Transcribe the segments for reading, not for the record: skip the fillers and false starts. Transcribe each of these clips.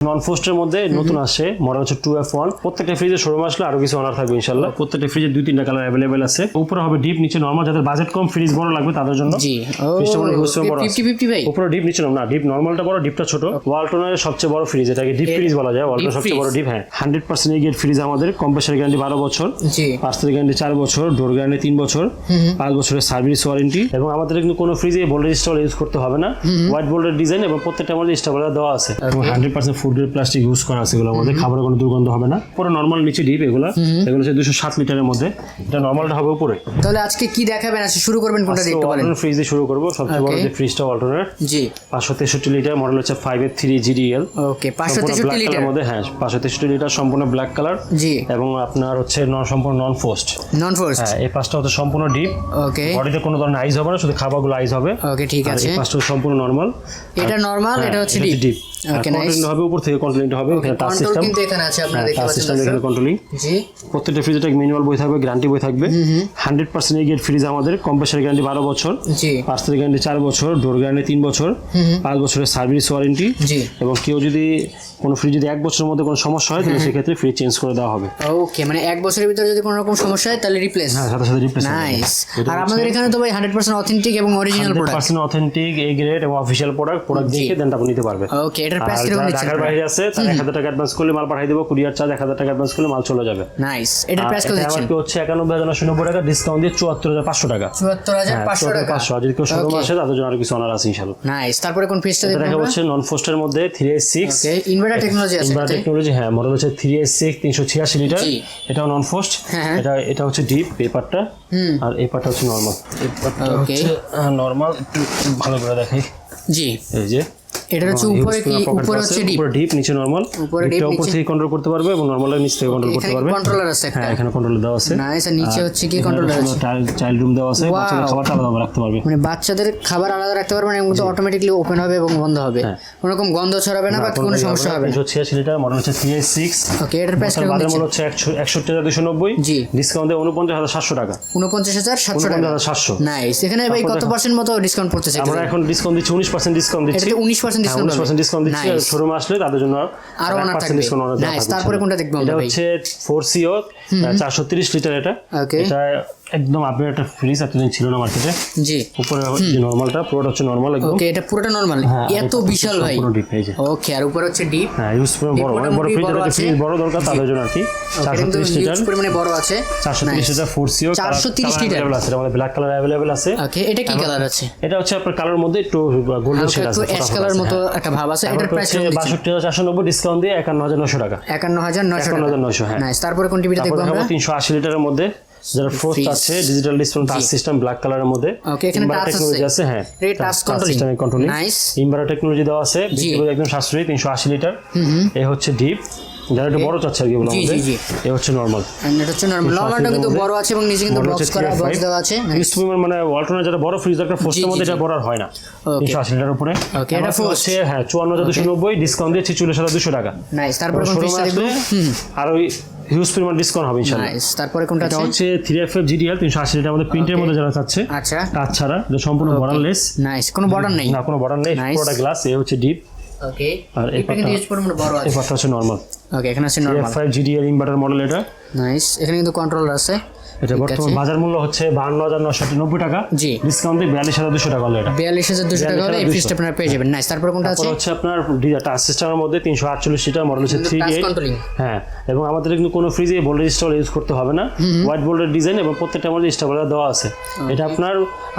নন ফোস্টের মধ্যে নতুন আসছে মডেল হচ্ছে 2F1 প্রত্যেকটা ফ্রিজে শোরুম আসলে আরো কিছু অনার থাকবে ইনশাআল্লাহ। প্রত্যেকটা ফ্রিজে 2-3টা কালার अवेलेबल আছে। উপরে হবে ডিপ, নিচে নরমাল, যাদের বাজেট কম ফ্রিজ বড় লাগবে তাদের জন্য। জি ফ্রিজটা বড় 50-50 ভাই। উপরে ডিপ, নিচে না, ডিপ নরমালটা বড়, ডিপটা ছোট। ওয়ালটনের সবচেয়ে বড় ফ্রিজ, এটাকে ডিপ ফ্রিজ বলা যায়। ওয়ালটনের সবচেয়ে বড় ডিপ, হ্যাঁ 100% এই গেট ফ্রিজ আমাদের। কম্প্রেসার গ্যারান্টি 12 বছর, জি পার্সেল গ্যারান্টি 4 বছর, ডোর গ্যারান্টি 3 বছর, 5 বছরের সার্ভিস ওয়ারেন্টি। এবং আমাদের কিন্তু কোনো ফ্রিজে ভোল্টেজ স্টেবল ইউজ করতে হবে না। হোয়াইট বোর্ডের ডিজাইন এবং প্রত্যেকটা আমাদের স্টেবলার দেওয়া আছে এবং 100% ফুড গ্রেড প্লাস্টিক ইউজ করা আছে। এগুলো আমাদের খাবারের কোনো দুর্গন্ধ হবে না। পুরো নরমাল নিচে ডিপ, এগুলো হচ্ছে 207 লিটারের মধ্যে। এটা নরমালটা হবে উপরে। তাহলে আজকে কি দেখাবেন? আজকে শুরু করবেন কোনটা দিয়ে একটু বলেন। ওয়ালটন ফ্রিজ দিয়ে শুরু করব। সবচেয়ে বড় যে ফ্রিজটা ওয়ালটনের, জি 563 লিটার, মডেল হচ্ছে 5F3 GDL। ওকে 563 লিটার মধ্যে, হ্যাঁ 563 লিটার, সম্পূর্ণ ব্ল্যাক কালার, জি। এবং আপনার হচ্ছে সম্পূর্ণ নন ফোস্ট, হ্যাঁ এই পাঁচটা হচ্ছে সম্পূর্ণ ডিপ। ওকে বডিতে কোনো ধরনের আইস হবে না, শুধু খাবারগুলো আইস হবে। ওকে ঠিক আছে। এই পাঁচটা সম্পূর্ণ নরমাল, এটা নরমাল, এটা হচ্ছে ডিপ। ওকে নাইস হবে, উপর থেকে কন্ট্রোলিং হবে। এখানে টাচ সিস্টেম কিন্তু এখানে আছে, আপনারা দেখতে পাচ্ছেন এখানে কন্ট্রোলিং, জি। প্রত্যেকটা ফ্রিজে একটা ম্যানুয়াল বই থাকবে, গ্যারান্টি বই থাকবে। 100% এই গেট ফ্রিজ আমাদের। কম্প্রেসার গ্যারান্টি 12 বছর, জি। পার্সেল গ্যারান্টি 4 বছর, ডোর গ্যারান্টি 3 বছর, 5 বছরের সার্ভিস ওয়ারেন্টি, জি। এবং কেউ যদি কোনো ফ্রিজ যদি 1 বছরের মধ্যে কোনো সমস্যা হয় তাহলে সেক্ষেত্রে ফ্রিজ চেঞ্জ করে দেওয়া হবে। ওকে মানে 1 বছরের ভিতরে যদি কোনো রকম সমস্যা হয় তাহলে রিপ্লেস, হ্যাঁ সাথে সাথে রিপ্লেস। নাইস। আর আমাদের এখানে তো ভাই 100% অথেন্টিক এবং original product, 100% authentic A grade এবং অফিশিয়াল প্রোডাক্ট দেখে দেন আপনি নিতে পারবেন। ওকে এটার প্রাইস কিরকম দিচ্ছেন? ঢাকার বাইরে আছে তাহলে 1000 টাকা অ্যাডভান্স করলে মাল পাঠিয়ে দেব। কুরিয়ার চার্জ 1000 টাকা অ্যাডভান্স করলে মাল চলে যাবে। নাইস। এটার প্রাইস কত দিচ্ছেন? এটা হচ্ছে 91990 টাকা, ডিসকাউন্ট দিয়ে 74500 টাকা। 74500 টাকা। আর যদি কেউ শোরুম আসে তাদের জন্য আরো কিছু অনার আছে ইনশাআল্লাহ। নাইস। তারপরে কোন ফ্রিজটা দেখব? এটা হচ্ছে নন ফোস্টের মধ্যে 386। ওকে ইনভার্টার টেকনোলজি আছে। ইনভার্টার টেকনোলজি, হ্যাঁ মডেল হচ্ছে 386 386 লিটার। এটাও নন ফোস্ট। এটা হচ্ছে ডিপ পেপারটা, আর এই পার্টটা হচ্ছে নরমাল। এই পার্টটা হচ্ছে নরমাল, একটু ভালো করে দেখাই, জি। এই যে এটা হচ্ছে উপরে কি, উপরে হচ্ছে ডিপ, উপরে ডিপ, নিচে নরমাল। উপরে ডিপ, উপর থেকে কন্ট্রোল করতে পারবে এবং নরমাল নিচ থেকে কন্ট্রোল করতে পারবে। কন্ট্রোলার আছে একটা, হ্যাঁ এখানে কন্ট্রোলার দেওয়া আছে। নাইস। আর নিচে হচ্ছে কি কন্ট্রোলার আছে, চাইল্ড রুম দেওয়া আছে, বাচ্চাদের খাবারটা আলাদা রাখতে পারবে। মানে বাচ্চাদের খাবার আলাদা রাখতে পারবে, মানে এগুলো অটোমেটিক্যালি ওপেন হবে এবং বন্ধ হবে, কোনো রকম গন্ধ ছড়াবে না বা কোনো সমস্যা হবে না। 186 লিটার, মডেল হচ্ছে 386। ওকে এটার প্রাইস কেমন দিচ্ছেন? মডেল হচ্ছে 61290, জি। ডিসকাউন্ট দিয়ে 49700 টাকা। 49700 টাকা, 49700। নাইস। এখানে ভাই কত পার্সেন্ট মতো ডিসকাউন্ট পড়তেছে? আমরা এখন ডিসকাউন্ট দিচ্ছি 19% ডিসকাউন্ট দিচ্ছি। এটা 19% ডিসকাউন্ট, 19% ডিসকাউন্ট দিচ্ছি। শোরুমে আসলে তাদের জন্য আরো অনার থাকবে। নাইস। তারপরে কোনটা দেখব আমরা? এটা হচ্ছে 4CO 430 লিটার। এটা একদম আপডেট একটা ফ্রিজ, এতদিন ছিল না মার্কেটে, জি। উপরে হচ্ছে নরমালটা, পুরোটা হচ্ছে নরমাল একদম। ওকে এটা পুরোটা নরমাল, এত বিশাল ভাই। পুরো ডিপ এই যে। ওকে আর উপরে হচ্ছে ডিপ, হ্যাঁ ইউজ করে বড়, মানে বড় ফ্রিজ, যাদের ফ্রিজ বড় দরকার তাদের জন্য আর কি। 430 লিটার পরিমাণে বড় আছে। 430 লিটার 4CO 430 লিটার আছে। আমাদের ব্ল্যাক কালার अवेलेबल আছে। ওকে এটা কি কালার আছে? এটা হচ্ছে আপনার কালার মধ্যে একটু গোল্ডেন শেড আছে, অ্যাশ কালার মতো একটা ভাব আছে। এটার প্রাইস কত? 62490, ডিসকাউন্ট দিয়ে 51900 টাকা। 51900 হ্যাঁ। নাইস। তারপরে কোন টিভিটা দেখব আমরা? 380 লিটারের মধ্যে, যারা ফ্রস্ট আছে, digital display, touch system, black কালারের মধ্যে। ওকে এখানে টাচ টেকনোলজি আছে, হ্যাঁ এই touch controlling, nice. Inverter technology দেওয়া আছে, বিদ্যুৎ একদম সাশ্রয়ী। 380 লিটার। এই হচ্ছে ডিপ, যারা একটু বড় চাচ্ছে আর কি বলা আমাদের। এই হচ্ছে নরমাল, এটা হচ্ছে নরমাল। নরমালটা কিন্তু বড় আছে এবং নিচে কিন্তু বক্স করা, বক্স দেওয়া আছে। মানে ওয়ালটনের যারা বড় ফ্রিজ দরকার, ফোস্টের মধ্যে এটা বড় আর হয় না। 380 লিটার উপরে। ওকে এটা হচ্ছে, হ্যাঁ 54290, ডিসকাউন্ট দিয়ে 46200 টাকা। নাইস। তারপরে কোন ফ্রিজটা দেখব? আর ওই হিউজ পরিমাণ ডিসকাউন্ট হবে ইনশাআল্লাহ। নাইস। তারপরে কোনটা আছে? এটা হচ্ছে 3FF GDL 380 লিটার, আমাদের প্রিন্টের মধ্যে যারা চাচ্ছে, আচ্ছা টাচ ছাড়া, এটা সম্পূর্ণ বর্ডারলেস। নাইস, কোনো বর্ডার নেই, না কোনো বর্ডার নেই, পুরোটা গ্লাস। এই হচ্ছে ডিপ। ওকে আর এই পার্টটা ইউজ পরিমাণ বড় আছে, এই পার্টটা হচ্ছে নরমাল। ওকে এখানে আছে normal 3F5 GDL inverter model এটা। নাইস। এখানে কিন্তু কন্ট্রোলার আছে। এটা বর্তমান বাজার মূল্য হচ্ছে 52990 টাকা, জি। ডিসকাউন্ট দিয়ে 42200 টাকা হলো। এটা 42200 টাকা হলে এই ফ্রিজটা আপনারা পেয়ে যাবেন। নাইস। তারপর কোনটা আছে? হচ্ছে আপনার টাচ সিস্টেমের মধ্যে 348 লিটার, মডেল হচ্ছে 38। হ্যাঁ এবং আমাদের কিন্তু কোনো ফ্রিজে ভোল্টেজ স্টেবল ইউজ করতে হবে না। হোয়াইট বোর্ডের ডিজাইন এবং প্রত্যেকটা আমাদের স্টেবলার দেওয়া আছে। এটা আপনার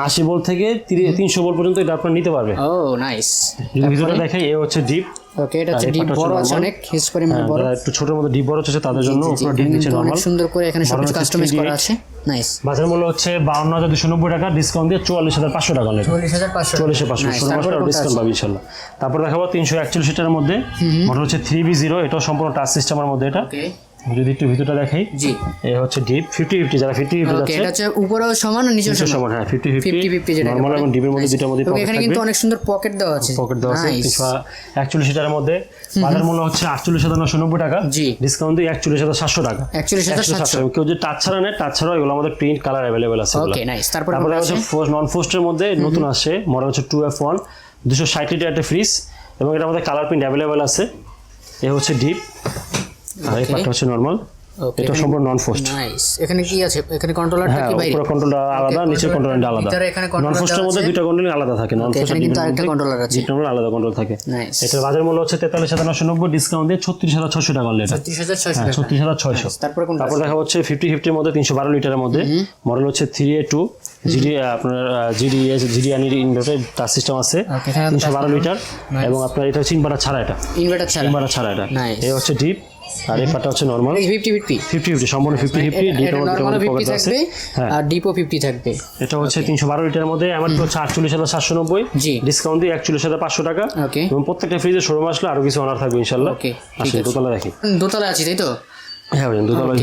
80 ভোল্ট থেকে 300 ভোল্ট পর্যন্ত এটা আপনার নিতে পারবে। ও নাইস। যদি ভিডিওটা দেখাই, এই হচ্ছে ডিপ। ওকে এটা হচ্ছে ডিপ বড় আছে, অনেক হিউজ পরিমাণে বড়। একটু ছোটর মধ্যে ডিপ বড় আছে তাদের জন্য, উপরে ডিপ নিচে নরমাল। অনেক সুন্দর করে এখানে সবকিছু কাস্টমাইজ করা আছে। নাইস। বাজার মূল্য হচ্ছে 52290 টাকা, ডিসকাউন্ট দিয়ে 44500 টাকা হলো। 44500 শুধুমাত্র ডিসকাউন্ট পাবে ইনশাআল্লাহ। তারপর দেখাবো 341 লিটারের মধ্যে, মডেল হচ্ছে 3B0, এটাও সম্পূর্ণ টাচ সিস্টেমের মধ্যে। এটা যদি একটু ভিতরটা দেখাই, জি। এই হচ্ছে ডিপ 50-50, যারা 50-50 যাচ্ছে, এটা হচ্ছে উপরেও সমান আর নিচেও সমান। হ্যাঁ 50-50 যেটা নরমাল এবং ডিপের মধ্যে দুটোর মধ্যে পকেট। এখানে কিন্তু অনেক সুন্দর পকেট দেওয়া আছে, পকেট দেওয়া আছে। 341 লিটারের মধ্যে বাজার মূল্য হচ্ছে 48990 টাকা, জি। ডিসকাউন্ট দিয়ে 41700 টাকা। 41700। কেউ যদি টাচ ছাড়া নেয়, টাচ ছাড়াও এগুলো আমাদের প্রিন্ট কালার अवेलेबल আছে। Okay nice. তারপর হচ্ছে নন ফোস্টের মধ্যে নতুন আসছে, মডেল হচ্ছে 2F1 260 লিটার একটা ফ্রিজ এবং এটা আমাদের কালার প্রিন্ট अवेलेबल আছে। এ হচ্ছে ডিপ, আর এই পার্টটা হচ্ছে নরমাল। এটা সম্পূর্ণ নন ফ্রস্ট। নাইস। এখানে কি আছে? এখানে কন্ট্রোলারটা কি বাইরে? পুরো কন্ট্রোলটা আলাদা, নিচের কন্ট্রোলটা আলাদা। নন ফ্রস্টের মধ্যে দুটো কন্ট্রোল আলাদা থাকে। নন ফ্রস্টের কিন্তু আরেকটা কন্ট্রোলার আছে, যেটা আলাদা কন্ট্রোল থাকে। নাইস। এটার বাজার মূল্য হচ্ছে 43,990, ডিসকাউন্ট দিয়ে 36,600 টাকা অনলি। 36,600 টাকা। 36,600। তারপর দেখা হচ্ছে 50-50 এর মধ্যে 312 লিটারের মধ্যে মডেল হচ্ছে 3A2 জিডি, আপনার জিডিআনি ইনভার্টার টাচ সিস্টেম আছে, 312 লিটার, এবং আপনার এটা হচ্ছে ইনভার্টার ছাড়া। এটা ইনভার্টার ছাড়া এটা। এই হচ্ছে ডিপ, আর এই পার্টটা হচ্ছে নরমাল। 50-50 সম্পূর্ণ 50-50। ডিপ নরমাল 50 থাকবে আর ডিপও 50 থাকবে। এটা হচ্ছে 312 লিটারের মধ্যে এমআরপি হচ্ছে 48,790, ডিসকাউন্ট দিয়ে 41,500 টাকা। এবং প্রত্যেকটা ফ্রিজে শোরুম আসলে আরো কিছু অনার থাকবে ইনশাআল্লাহ। আসলে দোতলা দেখি, দোতলা আছে তাই তো? হ্যাঁ ভাই, দোতলা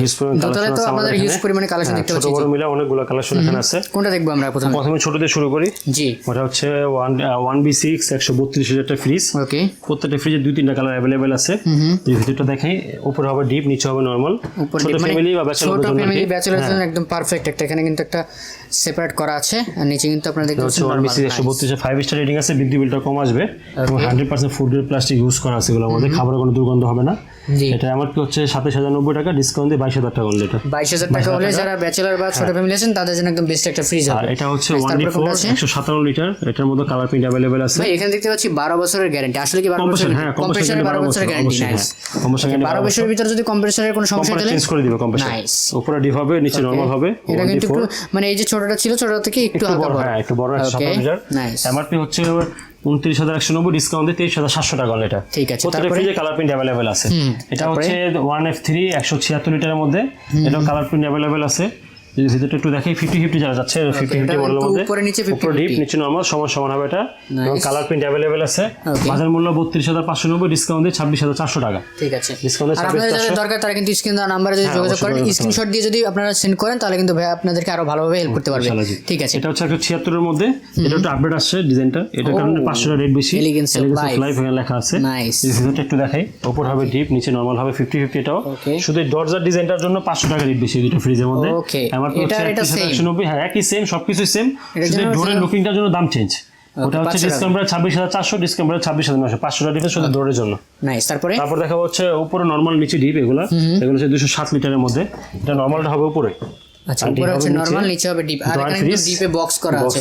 হিউজ পরিমাণে কালেকশন দেখতে পাচ্ছি। ছোট বড় মিলে অনেকগুলো কালেকশন এখানে আছে। কোনটা দেখবো আমরা? প্রথমে ছোট দিয়ে শুরু করি। জি, ওটা হচ্ছে 1B6 132 লিটার ফ্রিজ। ওকে, প্রত্যেকটা ফ্রিজে 2-3টা কালার अवेलेबल আছে। এই ভিতরটা দেখাই, উপরে হবে ডিপ, নিচে হবে নরমাল। ছোট ফ্যামিলি বা ব্যাচেলর জন্য একদম পারফেক্ট। একটা এখানে কিন্তু একটা সেপারেট করা আছে, আর নিচে কিন্তু আপনারা দেখতে পাচ্ছেন 1B6 132 5 স্টার রেটিং আছে। বিদ্যুৎ বিলটা কম আসবে এবং 100% ফুড গ্রেড প্লাস্টিক ইউজ করা আছে। এগুলোর মধ্যে খাবারের কোনো দুর্গন্ধ হবে না। এটা আমার কি হচ্ছে 27,090 টাকা, ডিসকাউন্ট দিয়ে 22,000 টাকা হলো। এটা 22,000 টাকা হলে যারা ব্যাচেলর বা ছোট ফ্যামিলি আছেন তাদের জন্য একদম বেস্ট একটা ফ্রিজ হবে। এটা হচ্ছে 1D4 157 লিটার। এটার মধ্যে কালার প্রিন্ট अवेलेबल আছে। ভাই এখানে দেখতে পাচ্ছি 12 বছরের গ্যারান্টি। আসলে কি 12 বছর? হ্যাঁ, কম্প্রেসারে 12 বছরের গ্যারান্টি। নাইস। কম্প্রেসারে 12 বছরের ভিতরে যদি কম্প্রেসারের কোনো সমস্যা হলে চেঞ্জ করে দিবে কম্প্রেসার। নাইস। উপরে ডিপ হবে, নিচে নরমাল হবে। এটা কিন্তু একটু মানে এই যে ছোটটা ছিল, ছোটটা থেকে একটু হালকা বড়। হ্যাঁ, একটু বড় 157 লিটার। নাইস। এমআরপি হচ্ছে 29,190, ডিসকাউন্ট দিয়ে 23,700 টাকা হলো। এটা ঠিক আছে। প্রত্যেকটা ফ্রিজে কালার প্রিন্ট अवेलेबल আছে। এটা হচ্ছে 1F3 176 লিটারের মধ্যে। এটা কালার প্রিন্ট अवेलेबल আছে। যদি ভিতরটা একটু দেখি 50-50 যারা যাচ্ছে 50-50 মডেলের মধ্যে উপরে নিচে 50 ডিপ, নিচে নরমাল, সমান হবে এটা। এবং কালার প্রিন্ট अवेलेबल আছে। বাজার মূল্য 32,590, ডিসকাউন্ট দিয়ে 26,400 টাকা। ঠিক আছে, ডিসকাউন্ট দিয়ে 26,400। আপনাদের যাদের দরকার তারা কিন্তু স্ক্রিন দেওয়া নম্বরে যদি যোগাযোগ করেন, স্ক্রিনশট দিয়ে যদি আপনারা সেন্ড করেন, তাহলে কিন্তু ভাই আপনাদেরকে আরো ভালোভাবে হেল্প করতে পারবে। ঠিক আছে। এটা হচ্ছে 176 এর মধ্যে। এটা একটু আপডেট আসছে ডিজাইনটা, এটার কারণে 500 টাকা রেট বেশি। এলিগেন্স লাইভ এখানে লেখা আছে। নাইস। এই ভিতরটা একটু দেখাই, উপর হবে ডিপ, নিচে নরমাল হবে 50-50। এটাও শুধু দরজার ডিজাইনটার জন্য 500 টাকা রেট বেশি দুটো ফ্রিজের মধ্যে। ওকে, এটা 190। হ্যাঁ, একই সেম, সবকিছু সেম, শুধু ডোরের লুকিংটার জন্য দাম চেঞ্জ। ওটা হচ্ছে ডিসকাউন্ট প্রাইস 26,400, ডিসকাউন্ট প্রাইস 26,900, 500 টাকা ডিফারেন্স শুধু ডোরের জন্য। নাইস। তারপর দেখা হচ্ছে উপরে নরমাল, নিচে ডিপ। এগুলো হচ্ছে 207 লিটারের মধ্যে। এটা নরমালটা হবে উপরে। আচ্ছা, উপরে হচ্ছে নরমাল, নিচে হবে ডিপ। আর এখানে কিন্তু ডিপে বক্স করা আছে।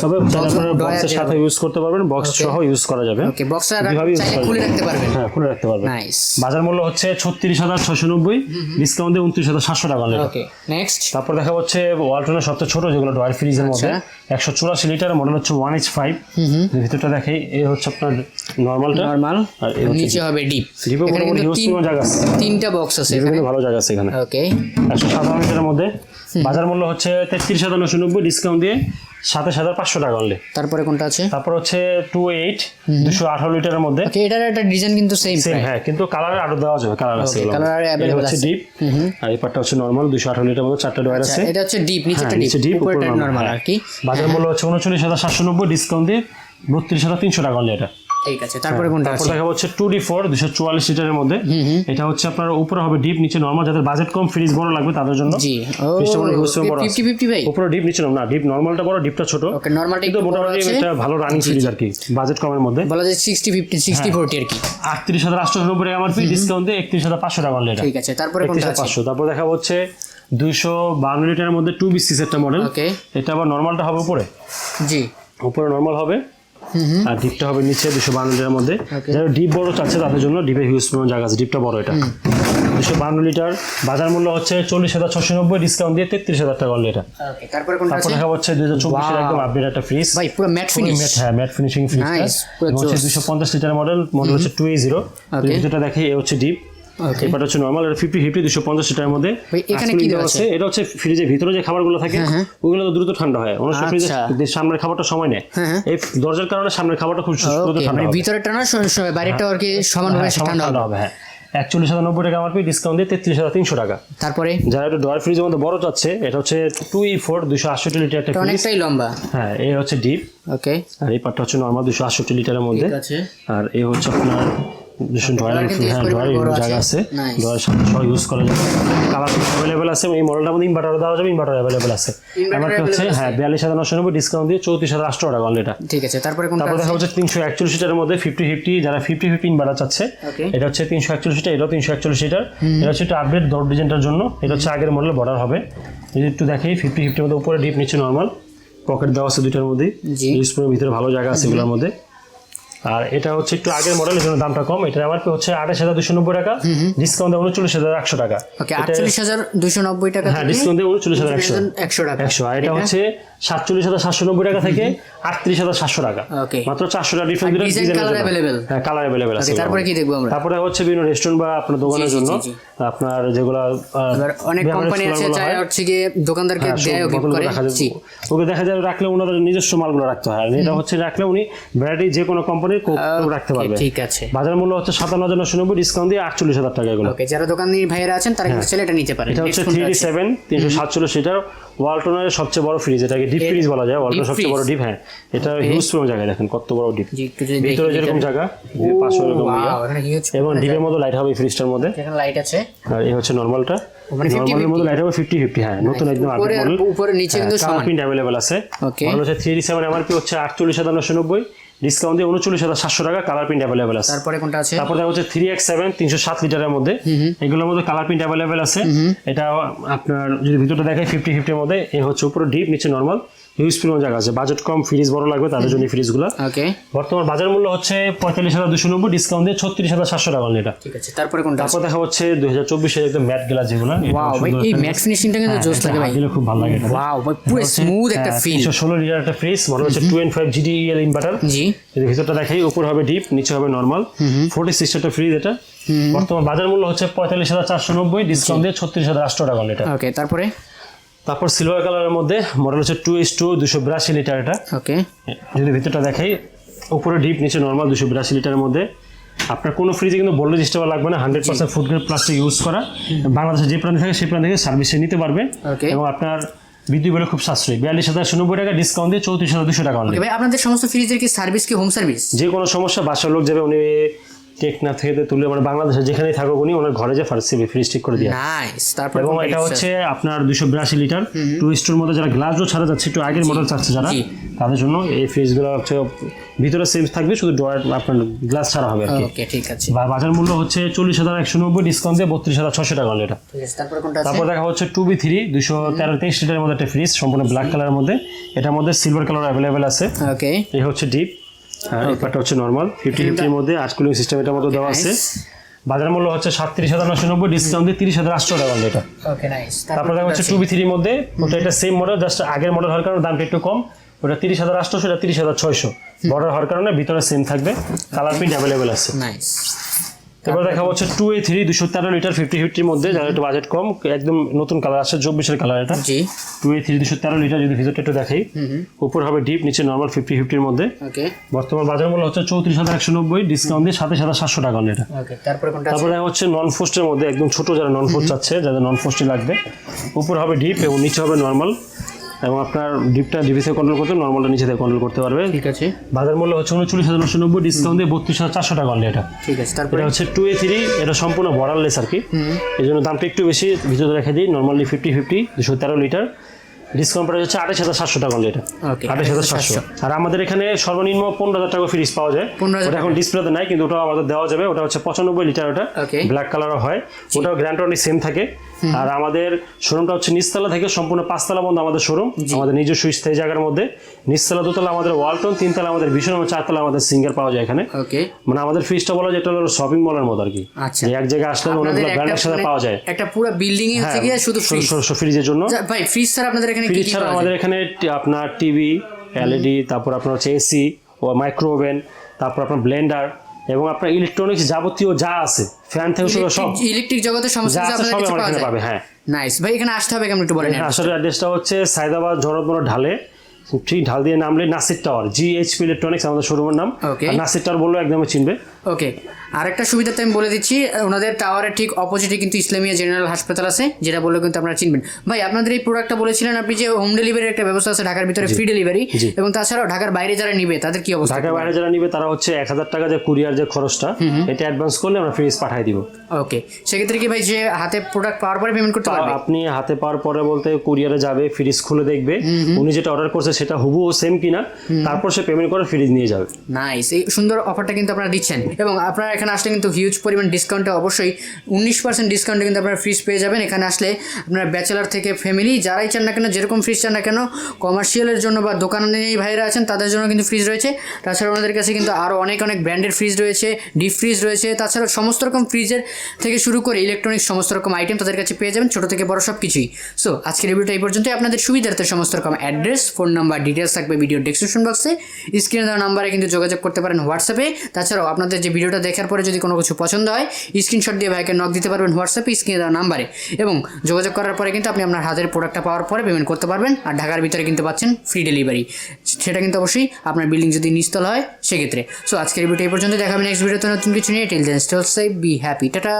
বক্সের সাথে ইউজ করতে পারবেন, বক্স সহ ইউজ করা যাবে। ওকে, বক্সটা চাইলে খুলে রাখতে পারবেন। হ্যাঁ, খুলে রাখতে পারবেন। নাইস। বাজার মূল্য হচ্ছে 36,690, ডিসকাউন্ট দিয়ে 29,700 টাকা লাগে। ওকে, নেক্সট। তারপর দেখা হচ্ছে ওয়ালটনের সবচেয়ে ছোট যেগুলো ডয়ার ফ্রিজের মধ্যে 184 লিটার, মডেল হচ্ছে 1H5। ভিতরটা দেখেই, এই হচ্ছে আপনার নরমালটা, আর নিচে হবে ডিপ। ডিপে মোটামুটি হিউজ পরিমাণ জায়গা আছে, 3টা বক্স আছে এখানে, ভালো জায়গা আছে এখানে। ওকে, 157 লিটারের মধ্যে। বাজার মূল্য হচ্ছে 33,990, ডিসকাউন্ট দিয়ে 27,500 টাকা অনলি। তারপরে কোনটা আছে? তারপর হচ্ছে 28 218 লিটারের মধ্যে। ওকে, এটার একটা ডিজাইন কিন্তু সেম। হ্যাঁ, কিন্তু কালার আরো দেওয়া যাবে, কালার আছে। কালার अवेलेबल আছে। ডিপ, আর এই পার্টটা হচ্ছে নরমাল, 218 লিটারের মধ্যে 4টা ডয়ার আছে। এটা হচ্ছে ডিপ, নিচেটা ডিপ, উপরেটা নরমাল আর কি। বাজার মূল্য হচ্ছে 39,790, ডিসকাউন্ট দিয়ে 32,300 টাকা অনলি এটা। ঠিক আছে। তারপরে কোনটা আছে? দেখা হচ্ছে 2D4 244 লিটারের মধ্যে। এটা হচ্ছে আপনার উপরে হবে ডিপ, নিচে নরমাল। যাদের বাজেট কম, ফ্রিজ বড় লাগবে তাদের জন্য। জি, 50-50 ভাই। উপরে ডিপ, নিচে না, ডিপ নরমালটা বড়, ডিপটা ছোট। ওকে, নরমালটা একটু মোটামুটি একটা ভালো রানিং ফ্রিজ আর কি, বাজেট কমের মধ্যে। বলা যায় 60-50 60-40 আর কি। 38,890 টাকা এমআরপি, ডিসকাউন্ট দিয়ে 31,500 টাকা অনলি এটা। ঠিক আছে। তারপরে কোনটা আছে? 500। তারপর দেখা হচ্ছে 252 লিটারের মধ্যে 2B6 একটা মডেল। ওকে, এটা আবার নরমালটা হবে উপরে। জি, উপরে নরমাল হবে, আর ডিপটা হবে নিচে 252 লিটারের মধ্যে। যারা ডিপ বড় চাচ্ছে তাদের জন্য ডিপে হিউজ পরিমাণ জায়গা আছে, ডিপটা বড়। এটা 252 লিটার, বাজার মূল্য হচ্ছে 40,690, ডিসকাউন্ট দিয়ে 33,000 টাকা অনলি এটা। ওকে, তারপরে কোনটা আছে? দেখা হচ্ছে 2024 এর একদম আপডেট একটা ফ্রিজ ভাই, পুরো ম্যাট ফিনিশ। হ্যাঁ, ম্যাট ফিনিশিং ফ্রিজ। নাইস, হচ্ছে 250 লিটার মডেল হচ্ছে 2A0। যেটা দেখি, এ হচ্ছে ডিপ, এটা হচ্ছে নরমাল। এটা 50-50 250 লিটারের মধ্যে। এখানে কি আছে? এটা হচ্ছে ফ্রিজের ভিতরে যে খাবারগুলো থাকে ওগুলো তো দ্রুত ঠান্ডা হয়। অন্য ফ্রিজে সামনের খাবারটা সময় নেয়, এই দরজার কারণে সামনের খাবারটা খুব দ্রুত ঠান্ডা হয়। ভিতরেরটা না বাইরেরটা আর কি সমানভাবে ঠান্ডা হবে। হ্যাঁ, 41,090 টাকা এমআরপি, ডিসকাউন্ট দিয়ে 33,300 টাকা। তারপরে যারা একটু ডয়ার ফ্রিজের মধ্যে বড় চাচ্ছে, এটা হচ্ছে 2E4 268 লিটার একটা ফ্রিজ, অনেকটাই লম্বা। হ্যাঁ, এই হচ্ছে ডিপ। ওকে, আর এই পার্টটা হচ্ছে নরমাল 268 লিটারের মধ্যে। ঠিক আছে। আর এই হচ্ছে আপনার ড্রয়ার জায়গা আছে, ড্রয়ার সাথে সব ইউজ করা যাবে। কালার অ্যাভেলেবেল আছে, এই মডেলটার মধ্যে ইনভার্টারও দেওয়া যাবে, ইনভার্টার অ্যাভেলেবেল আছে। এমআরপি হচ্ছে 42,990 ডিসকাউন্ট দিয়ে 34,800 টাকা অনলি এটা। ঠিক আছে, তারপরে দেখা হচ্ছে 341 লিটারের মধ্যে 50-50, যারা 50-50 ইনভার্টার চাচ্ছে এটা হচ্ছে 341 লিটার, এটাও 341 লিটার। এটা হচ্ছে একটু আপডেট দর ডিজাইনটার জন্য, এটা হচ্ছে আগের মডেল বর্ডার হবে। যদি একটু দেখি 50-50 মধ্যে উপরে ডিপ, নিচে নর্মাল, পকেট দেওয়া আছে দুইটার মধ্যে, ইউজফুলের ভিতরে ভালো জায়গা আছে এগুলোর মধ্যে। আর এটা হচ্ছে একটু আগের মডেল, এর জন্য দামটা কম। এটা এমআরপি হচ্ছে 28,290 টাকা, ডিসকাউন্ট দেওয়া 39,100 টাকা। ওকে, 48,290 টাকা, হ্যাঁ ডিসকাউন্ট দেওয়া 39,100 টাকা। আর এটা হচ্ছে 47,790 টাকা থেকে 38,700 টাকা, মাত্র 400 টাকা ডিফারেন্স। কালার अवेलेबल, হ্যাঁ কালার अवेलेबल আছে। তারপরে কি দেখবো আমরা? তারপরে হচ্ছে বিভিন্ন রেস্টুরেন্ট বা আপনার দোকানের জন্য আপনার যেগুলো অনেক কোম্পানি আছে চাই হচ্ছে কি দোকানদারকে দেয় ও গিফট করে, ওকে দেখা যায় রাখলে ওনাদের নিজস্ব মালগুলো রাখতে হয়। এটা হচ্ছে রাখলে উনি ভ্যারাইটি যে কোনো কোম্পানির রাখতে পারবে। ঠিক আছে, বাজার মূল্য হচ্ছে 57,990, ডিসকাউন্ট দিয়ে 48,000 টাকা এগুলো। ওকে, যারা দোকানি ভাইরা আছেন তারা কিন্তু এটা নিতে পারেন। এটা হচ্ছে 3D7 347 লিটার ওয়ালটনের সবচেয়ে বড় ফ্রিজ, এটাকে ডিপ ফ্রিজ বলা যায়, ওয়ালটনের সবচেয়ে বড় ডিপ। হ্যাঁ এটা হিউজ পুরো জায়গা, দেখেন কত বড় ডিপ, ভিতরে যেরকম জায়গা পাশে এরকম এবং ডিপের মধ্যে লাইট হবে ফ্রিজটার মধ্যে, এখানে লাইট আছে। আর এই হচ্ছে নরমালটা, নরমালের মধ্যে লাইট হবে 50-50। হ্যাঁ নতুন একদম আপডেট মডেল, উপরে নিচে কিন্তু কালার প্রিন্ট अवेलेबल আছে। মডেল হচ্ছে 3D7, এমআরপি হচ্ছে 48,990, ডিসকাউন্ট দিয়ে 39,700 টাকা, কালার প্রিন্ট अवेलेबल আছে। তারপরে কোনটা আছে? তারপরে হচ্ছে 3X7 307 লিটারের মধ্যে, এগুলোর মধ্যে কালার প্রিন্ট अवेलेबल আছে। এটা আপনার যদি ভিতরটা দেখাই 50-50 এর মধ্যে, এই হচ্ছে উপরে ডিপ, নিচে নরমাল, ইউজফুল জায়গা আছে। বাজেট কম, ফ্রিজ বড় লাগবে তাদের জন্য ফ্রিজগুলো। ওকে, বর্তমান বাজার মূল্য হচ্ছে 45,290, ডিসকাউন্ট দিয়ে 36,700 টাকা এটা। ঠিক আছে, তারপরে কোনটা? তারপর দেখা হচ্ছে 2024 এর একদম ম্যাট গ্লাস যেগুলো। ওয়াও ভাই, এই ম্যাট ফিনিশিংটা কিন্তু জোস লাগে ভাই, খুব ভালো লাগে এটা। ওয়াও ভাই, পুরো স্মুথ একটা ফিল। 316 লিটার একটা ফ্রিজ, মডেল হচ্ছে 2.5 GDEL ইনভার্টার। জি, এর ভিতরটা দেখাই, উপর হবে ডিপ, নিচে হবে নরমাল, 46 একটা ফ্রিজ এটা। বর্তমান বাজার মূল্য হচ্ছে 45,490, ডিসকাউন্ট দিয়ে 36,800 টাকা এটা। ওকে, তারপর সিলভার কালারের মধ্যে মডেল হচ্ছে 2H2 282 লিটার এটা। ওকে, যদি ভিতরটা দেখাই, উপরে ডিপ, নিচে নরমাল, 282 লিটারের মধ্যে। আপনার কোনো ফ্রিজে কিন্তু ভোল্টেজ স্টেবল লাগবে না, 100% ফুড গ্রেড প্লাস্টিক ইউজ করা। বাংলাদেশে যে প্রান্তে থাকে সেই প্রান্ত থেকে সার্ভিসে নিতে পারবে এবং আপনার বিদ্যুৎ বিল খুব সাশ্রয়ী, 42,990 টাকা, ডিসকাউন্ট দিয়ে 34,200 টাকা। ভাই আপনাদের সমস্ত ফ্রিজের কি সার্ভিস, কি হোম সার্ভিস? যে কোনো সমস্যা বাসার লোক যাবে, উনি টেকনা থেকে তুলে মানে বাংলাদেশে যেখানেই থাকুক উনি ওনার ঘরে যে ফ্রিজ ঠিক করে দিয়ে। নাইস। তারপর এবং এটা হচ্ছে আপনার 282 লিটার 2 মধ্যে, যারা গ্লাস ডোর ছাড়া যাচ্ছে, একটু আগের মডেল চাচ্ছে যারা, তাদের জন্য এই ফ্রিজগুলো হচ্ছে ভিতরে সেম থাকবে, শুধু ডোর আপনার গ্লাস ছাড়া হবে আর কি। ওকে, ঠিক আছে। বাজার মূল্য হচ্ছে 40,190, ডিসকাউন্ট দিয়ে 32,600 টাকা এটা। ঠিক আছে, তারপর কোনটা আছে? তারপর দেখা হচ্ছে 2B3 223 লিটারের মধ্যে একটা ফ্রিজ, সম্পূর্ণ ব্ল্যাক কালারের মধ্যে, এটার মধ্যে সিলভার কালার अवेलेबल আছে। ওকে, এই হচ্ছে ডিপ, আর এপারটা হচ্ছে নরমাল, 50-50 এর মধ্যে, আর কুলিং সিস্টেম এটার মধ্যে দেওয়া আছে। বাজার মূল্য হচ্ছে 37,990, ডিসকাউন্ট দিয়ে 30,800 টাকা এটা। ওকে, নাইস। তারপর দেখা হচ্ছে 2B3 এর মধ্যে, ওটা এটা সেম মডেল, জাস্ট আগের মডেল হওয়ার কারণে দামটা একটু কম, ওটা 30,800, এটা 30,600, বর্ডার হওয়ার কারণে ভিতরে সেম থাকবে, কালার প্রিন্ট अवेलेबल আছে। নাইস। তারপর দেখা হচ্ছে 2A3 213 লিটার 50-50 এর মধ্যে, যারা একটু বাজেট কম, একদম নতুন কালার আছে, 24 এর কালার এটা। জি, 2A3 213 লিটার। যদি ভিতরটা একটু দেখাই, উপর হবে ডিপ, নিচে নরমাল, 50-50 এর মধ্যে। ওকে, বর্তমান বাজার মূল্য হচ্ছে 34,190, ডিসকাউন্ট দিয়ে 27,700 টাকা এটা। ওকে, তারপরে কোনটা? তারপরে হচ্ছে নন ফোস্টের মধ্যে, একদম ছোট যারা নন ফোস্ট চাচ্ছে, যাদের নন ফোস্টই লাগবে, উপর হবে ডিপ এবং নিচে হবে নরমাল, এবং আপনার ডিপটা ডিভি থেকে কন্ট্রোল করতে, নরমালটা নিচে থেকে কন্ট্রোল করতে পারবে। ঠিক আছে, বাজার মূল্য হচ্ছে 39,990, ডিসকাউন্ট দিয়ে 32,400 টাকা এটা। ঠিক আছে, তারপরে হচ্ছে 2A3, এটা সম্পূর্ণ বর্ডারলেস আর কি, এই জন্য দামটা একটু বেশি, ভিতরে রেখে দিই। নর্মালি 50-50 213 লিটার, ডিসকাউন্ট প্রাইস হচ্ছে 28,700 টাকা এটা। 28,700। আর আমাদের এখানে সর্বনিম্ন 15,000 টাকা ফ্রিজ পাওয়া যায়, ওটা এখন ডিসপ্লেতে নাই, কিন্তু ওটাও আমাদের দেওয়া যাবে। ওটা হচ্ছে 95 লিটার, ওটা ব্ল্যাক কালারও হয়, ওটাও গ্যারান্টি অনেক সেম থাকে। আর আমাদের শোরুমটা হচ্ছে নিচতলা থেকে সম্পূর্ণ 5তলা পর্যন্ত আমাদের শোরুম, আমাদের নিজস্ব স্থায়ী জায়গার মধ্যে। নিচতলা 2তলা আমাদের ওয়ালটন, 3তলা আমাদের ভীষণ, 4তলা আমাদের সিঙ্গার পাওয়া যায় এখানে। মানে আমাদের ফ্রিজটা বলা যায় এটা হলো শপিং মলের মতো আর কি, এক জায়গায় আসলে অনেকগুলো ব্র্যান্ডের সাথে পাওয়া যায়। একটা পুরো বিল্ডিং এ হচ্ছে কি শুধু ফ্রিজের জন্য। ভাই ফ্রিজ ছাড়া আপনাদের এখানে কি কি পাওয়া যায়? আমাদের এখানে আপনার টিভি, এলইডি, তারপর আপনার হচ্ছে এসি ও মাইক্রো ওভেন, তারপর আপনার ব্লেন্ডার এবং আপনার ইলেকট্রনিক্স যাবতীয় যা আছে, ফ্যান থেকে শুরু সব ইলেকট্রিক জগতের সমস্ত যা আপনাদের কাছে পাওয়া যায় পাবে। হ্যাঁ, নাইস। ভাই এখানে আসতে হবে কেমন একটু বলেন? আসলে অ্যাড্রেসটা হচ্ছে সাইদাবাদ ঝড়বড় ঢালে, ঠিক ঢাল দিয়ে নামলে নাসির টাওয়ার, GHP ইলেকট্রনিক্স আমাদের শোরুমের নাম। নাসির টাওয়ার বললো একদম চিনবে। ওকে, আরেকটা সুবিধাতে আমি বলে দিচ্ছি, ওনাদের টাওয়ারের ঠিক অপোজিটে কিন্তু ইসলামিয়া জেনারেল হাসপাতাল আছে, যেটা বললে কিন্তু আপনারা চিনবেন। ভাই আপনাদের এই প্রোডাক্টটা বলেছিলেন আপনি যে হোম ডেলিভারির একটা ব্যবস্থা আছে ঢাকার ভিতরে, ফ্রি ডেলিভারি, এবং তাছাড়াও ঢাকার বাইরে যারা নিবে তাদের কি অবস্থা? ঢাকার বাইরে যারা নিবে তারা হচ্ছে 1000 টাকা যে কুরিয়ার যে খরচটা, এটা অ্যাডভান্স করলে আমরা ফ্রিজ পাঠিয়ে দিব। ওকে, সেক্ষেত্রে কি ভাই যে হাতে প্রোডাক্ট পাওয়ার পরে পেমেন্ট করতে পারবে? আপনি হাতে পাওয়ার পরে বলতে কুরিয়ারে যাবে, ফ্রিজ খুলে দেখবে উনি যেটা অর্ডার করছে সেটা হুবহু সেম কিনা, তারপর সে পেমেন্ট করে ফ্রিজ নিয়ে যাবে। নাইস, এই সুন্দর অফারটা কিন্তু আপনারা দিচ্ছেন, এবং আপনারা এখানে আসলে কিন্তু হিউজ পরিমাণ ডিসকাউন্টে, অবশ্যই 19% ডিসকাউন্টে কিন্তু আপনারা ফ্রিজ পেয়ে যাবেন। এখানে আসলে আপনারা ব্যাচেলার থেকে ফ্যামিলি যারাই চান না কেন, যেরকম ফ্রিজ চান না কেন, কমার্শিয়ালের জন্য বা দোকানে ভাইরা আছেন তাদের জন্য কিন্তু ফ্রিজ রয়েছে। তাছাড়া ওনাদের কাছে কিন্তু আরও অনেক ব্র্যান্ডের ফ্রিজ রয়েছে, ডিপ ফ্রিজ রয়েছে, তাছাড়া সমস্ত রকম ফ্রিজের থেকে শুরু করে ইলেকট্রনিক্স সমস্ত রকম আইটেম তাদের কাছে পেয়ে যাবেন, ছোটো থেকে বড় সব কিছুই। সো আজকের ভিডিওটা এই পর্যন্তই। আপনাদের সুবিধার্থে সমস্ত রকম অ্যাড্রেস, ফোন নাম্বার, ডিটেলস থাকবে ভিডিও ডেসক্রিপশন বক্সে, স্ক্রিনে দেওয়া নাম্বারে কিন্তু যোগাযোগ করতে পারেন হোয়াটসঅ্যাপে। তাছাড়াও আপনাদের যে ভিডিওটা দেখার পরে যদি কোনো কিছু পছন্দ হয়, স্ক্রিনশট দিয়ে ভাইকে নক দিতে পারবেন হোয়াটসঅ্যাপে স্ক্রিনে দেওয়া নাম্বারে, এবং যোগাযোগ করার পরে কিন্তু আপনি আপনার হাতের প্রোডাক্টটা পাওয়ার পরে পেমেন্ট করতে পারবেন। আর ঢাকার ভিতরে কিন্তু পাচ্ছেন ফ্রি ডেলিভারি, সেটা কিন্তু অবশ্যই আপনার বিল্ডিং যদি নিচতলা হয় সেক্ষেত্রে। সো আজকের ভিডিও এই পর্যন্ত, দেখাবেন নেক্সট ভিডিওতে নতুন কিছু নিয়ে। Till then stay safe, be happy, tata.